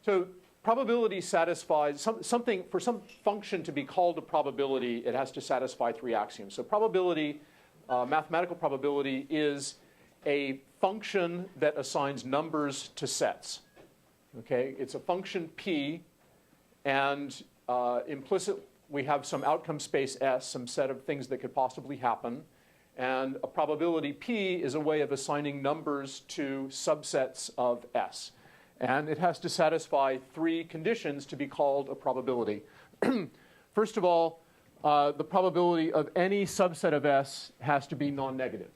So probability satisfies something. For some function to be called a probability, it has to satisfy three axioms. So probability, mathematical probability, is a function that assigns numbers to sets. Okay, it's a function p, and implicit we have some outcome space S, some set of things that could possibly happen, and a probability p is a way of assigning numbers to subsets of S. And it has to satisfy three conditions to be called a probability. First of all, the probability of any subset of S has to be non-negative.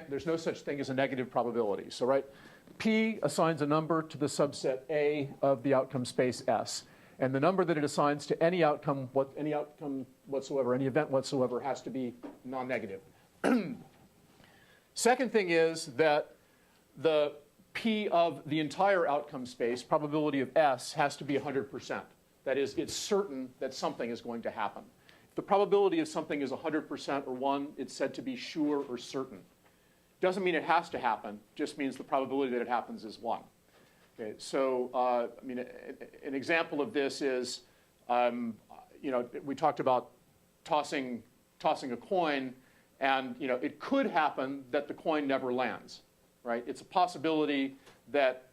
There's no such thing as a negative probability. So, right, P assigns a number to the subset A of the outcome space S. And the number that it assigns to any outcome whatsoever, any event whatsoever, has to be non-negative. Second thing is that the P of the entire outcome space, probability of S, has to be 100%. That is, it's certain that something is going to happen. If the probability of something is 100% or 1, it's said to be sure or certain. Doesn't mean it has to happen, just means the probability that it happens is 1. Okay, so I mean, an example of this is, we talked about tossing a coin, and it could happen that the coin never lands. Right? It's a possibility that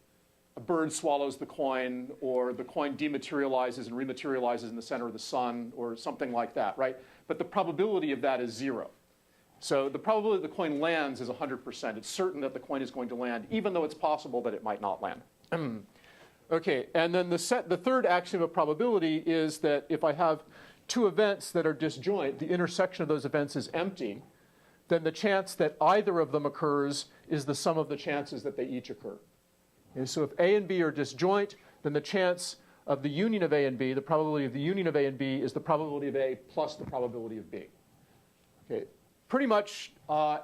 a bird swallows the coin, or the coin dematerializes and rematerializes in the center of the sun, or something like that, right? But the probability of that is 0. So the probability the coin lands is 100%. It's certain that the coin is going to land, even though it's possible that it might not land. Okay, and then the third axiom of probability is that if I have two events that are disjoint, the intersection of those events is empty, then the chance that either of them occurs is the sum of the chances that they each occur. Okay, so if A and B are disjoint, then the chance of the union of A and B, the probability of the union of A and B, is the probability of A plus the probability of B. Okay, pretty much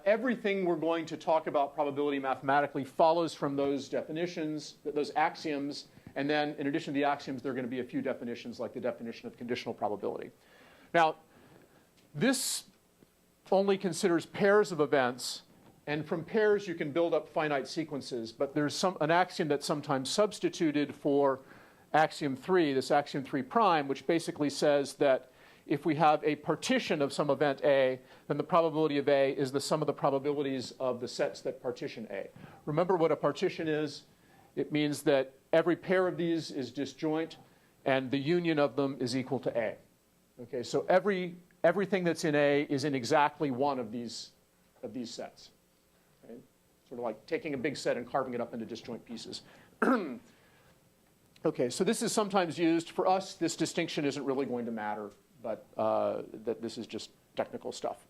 everything we're going to talk about probability mathematically follows from those definitions, those axioms, and then in addition to the axioms, there are going to be a few definitions, like the definition of conditional probability. Now, this only considers pairs of events, and from pairs you can build up finite sequences, but there's an axiom that's sometimes substituted for axiom 3, this axiom 3 prime, which basically says that if we have a partition of some event A, then the probability of A is the sum of the probabilities of the sets that partition A. Remember what a partition is? It means that every pair of these is disjoint, and the union of them is equal to A. Okay, so everything that's in A is in exactly one of these sets. Okay? Sort of like taking a big set and carving it up into disjoint pieces. Okay, so this is sometimes used. For us, this distinction isn't really going to matter, but that this is just technical stuff.